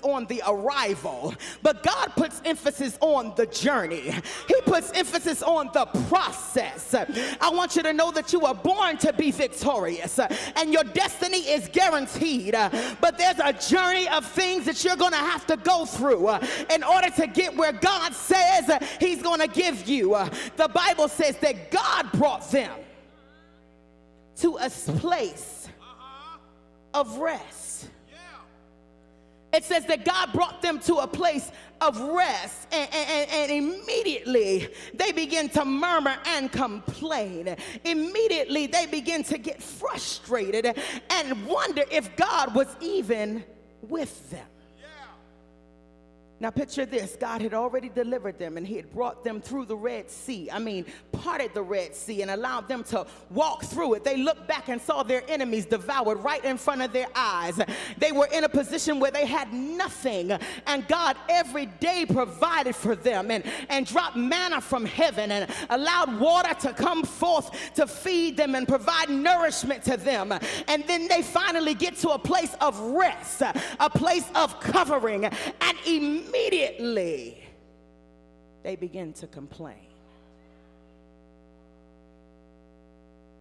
on the arrival, but God puts emphasis on the journey. He puts emphasis on the process. I want you to know that you are born to be victorious, and your destiny is guaranteed, but there's a journey of things that you're going to have to go through in order to get where God says he's going to give you. The Bible says that God brought them to a place of rest. It says that God brought them to a place of rest, and immediately they begin to murmur and complain. Immediately they begin to get frustrated and wonder if God was even with them. Now picture this. God had already delivered them, and he had brought them through the Red Sea. Parted the Red Sea and allowed them to walk through it. They looked back and saw their enemies devoured right in front of their eyes. They were in a position where they had nothing, and God every day provided for them and dropped manna from heaven and allowed water to come forth to feed them and provide nourishment to them. And then they finally get to a place of rest, a place of covering, and immediately they begin to complain.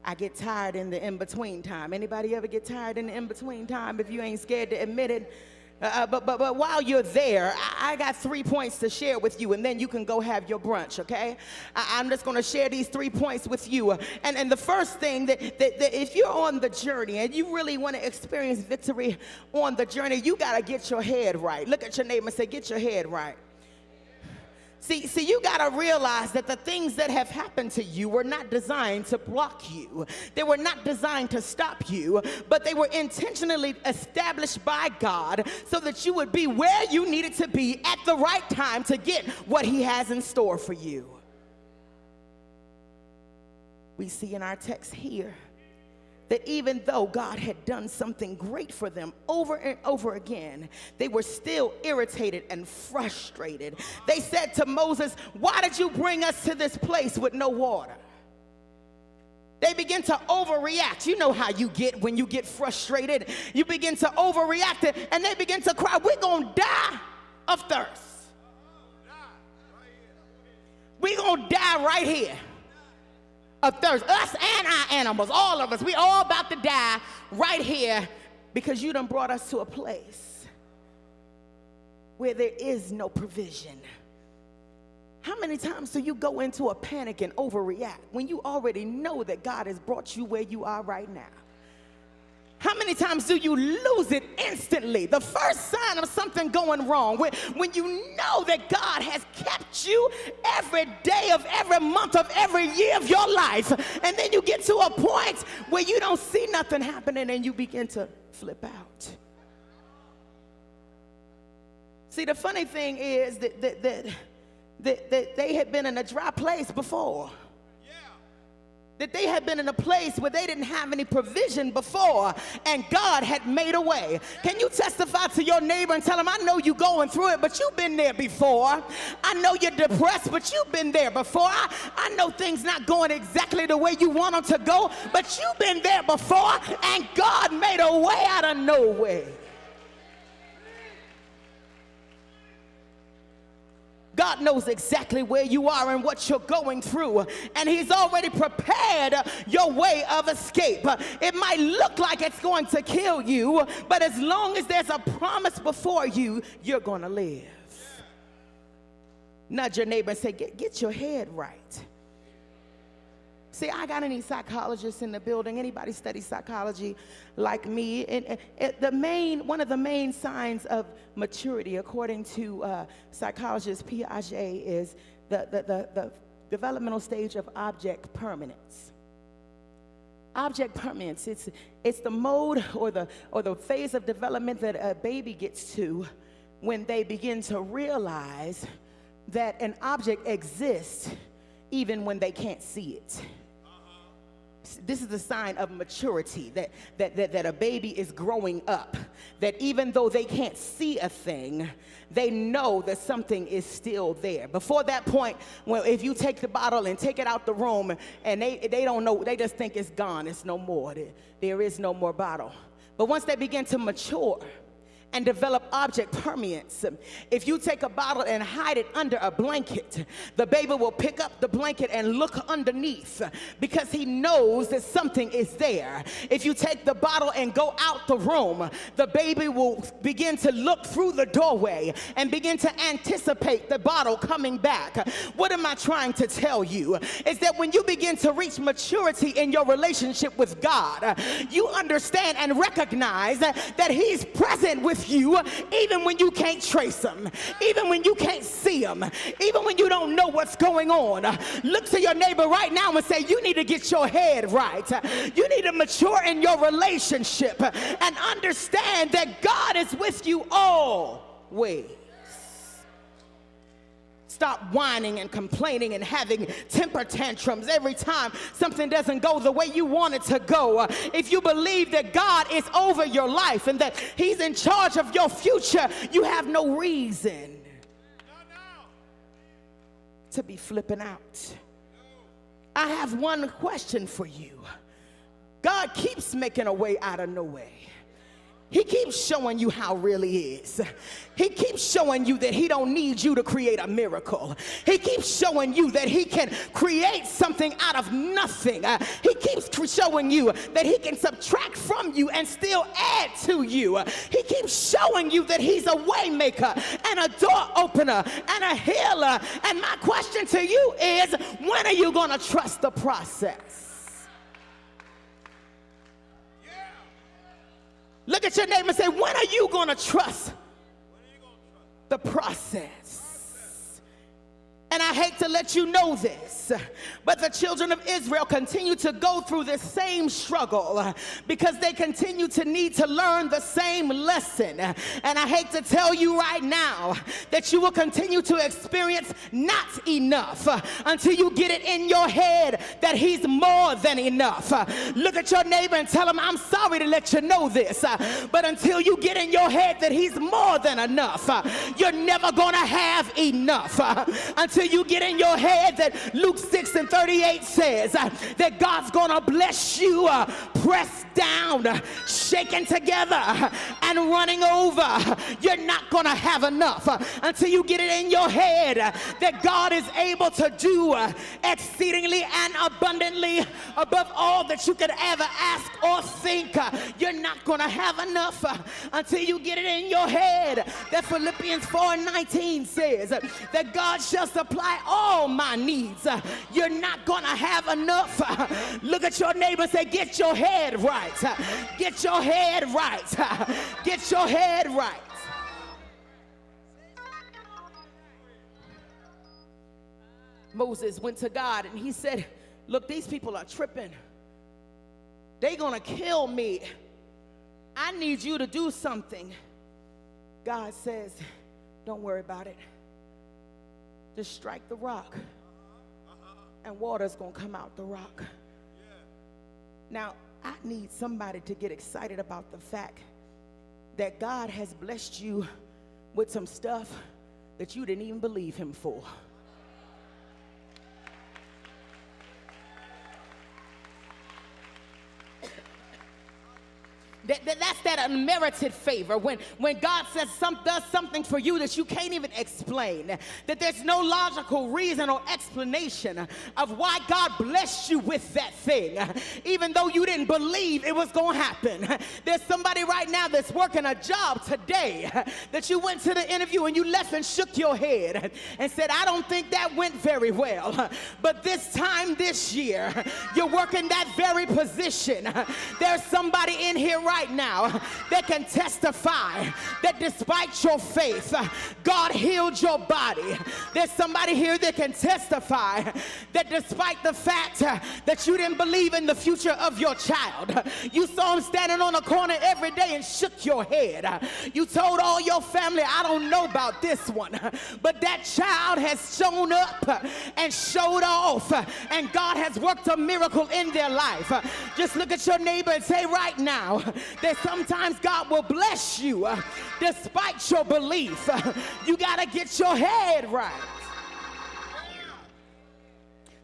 I get tired in the in-between time. Anybody ever get tired in the in-between time if you ain't scared to admit it? But while you're there, I got 3 points to share with you, and then you can go have your brunch, okay? I'm just going to share these 3 points with you. And the first thing, that if you're on the journey and you really want to experience victory on the journey, you got to get your head right. Look at your neighbor and say, get your head right. See, you got to realize that the things that have happened to you were not designed to block you. They were not designed to stop you, but they were intentionally established by God so that you would be where you needed to be at the right time to get what he has in store for you. We see in our text here that even though God had done something great for them over and over again, they were still irritated and frustrated. They said to Moses, why did you bring us to this place with no water? They begin to overreact. You know how you get when you get frustrated. You begin to overreact, and they begin to cry, we're going to die of thirst. We're going to die right here of thirst. Us and our animals, all of us, we all about to die right here because you done brought us to a place where there is no provision. How many times do you go into a panic and overreact when you already know that God has brought you where you are right now? How many times do you lose it instantly? The first sign of something going wrong, when you know that God has kept you every day of every month of every year of your life, and then you get to a point where you don't see nothing happening and you begin to flip out. See, the funny thing is that they had been in a dry place before. That they had been in a place where they didn't have any provision before, and God had made a way. Can you testify to your neighbor and tell him, I know you're going through it, but you've been there before. I know you're depressed, but you've been there before. I know things not going exactly the way you want them to go, but you've been there before, and God made a way out of no way. God knows exactly where you are and what you're going through, and he's already prepared your way of escape. It might look like it's going to kill you, but as long as there's a promise before you, you're going to live. Nudge your neighbor and say, get your head right. See, I got any psychologists in the building? Anybody study psychology like me? And one of the main signs of maturity, according to psychologist Piaget, is the developmental stage of object permanence. Object permanence, it's the mode or the phase of development that a baby gets to when they begin to realize that an object exists even when they can't see it. This is a sign of maturity, that a baby is growing up, that even though they can't see a thing, they know that something is still there. Before that point, well, if you take the bottle and take it out the room and they don't know, they just think it's gone, it's no more, there is no more bottle. But once they begin to mature and develop object permanence. If you take a bottle and hide it under a blanket, the baby will pick up the blanket and look underneath because he knows that something is there. If you take the bottle and go out the room, the baby will begin to look through the doorway and begin to anticipate the bottle coming back. What am I trying to tell you? Is that when you begin to reach maturity in your relationship with God, you understand and recognize that he's present with you even when you can't trace him, even when you can't see him, even when you don't know what's going on. Look to your neighbor right now and say, you need to get your head right. You need to mature in your relationship and understand that God is with you always. Stop whining and complaining and having temper tantrums every time something doesn't go the way you want it to go. If you believe that God is over your life and that he's in charge of your future, you have no reason to be flipping out. I have one question for you. God keeps making a way out of no way. He keeps showing you how real he is. He keeps showing you that he don't need you to create a miracle. He keeps showing you that he can create something out of nothing. He keeps showing you that he can subtract from you and still add to you. He keeps showing you that he's a way maker and a door opener and a healer. And my question to you is, when are you going to trust the process? Look at your neighbor and say, when are you going to trust the process? And I hate to let you know this, but the children of Israel continue to go through this same struggle because they continue to need to learn the same lesson. And I hate to tell you right now that you will continue to experience not enough until you get it in your head that he's more than enough. Look at your neighbor and tell him, I'm sorry to let you know this, but until you get in your head that he's more than enough, you're never going to have enough. Until you get in your head that Luke 6:38 says that God's gonna bless you, pressed down, shaken together, and running over. You're not gonna have enough until you get it in your head that God is able to do exceedingly and abundantly above all that you could ever ask or think. You're not gonna have enough until you get it in your head that Philippians 4:19 says that God shall supply all my needs. You're not gonna have enough. Look at your neighbor and say, get your head right. Get your head right. Get your head right. Moses went to God and he said, look, these people are tripping. They're gonna kill me. I need you to do something. God says, don't worry about it. Just strike the rock and water's gonna come out the rock. Now, I need somebody to get excited about the fact that God has blessed you with some stuff that you didn't even believe him for. That's that unmerited favor. When God does something for you that you can't even explain, that there's no logical reason or explanation of why God blessed you with that thing, even though you didn't believe it was going to happen. There's somebody right now that's working a job today that you went to the interview and you left and shook your head and said, I don't think that went very well. But this time this year, you're working that very position. There's somebody in here right now that can testify that despite your faith, God healed your body. There's somebody here that can testify that despite the fact that you didn't believe in the future of your child, you saw him standing on a corner every day and shook your head. You told all your family, I don't know about this one, but that child has shown up and showed off, and God has worked a miracle in their life. Just look at your neighbor and say right now that sometimes God will bless you despite your belief. You got to get your head right.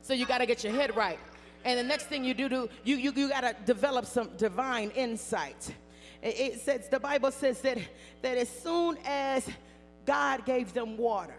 So you got to get your head right. And the next thing you do, you got to develop some divine insight. It says, the Bible says that as soon as God gave them water,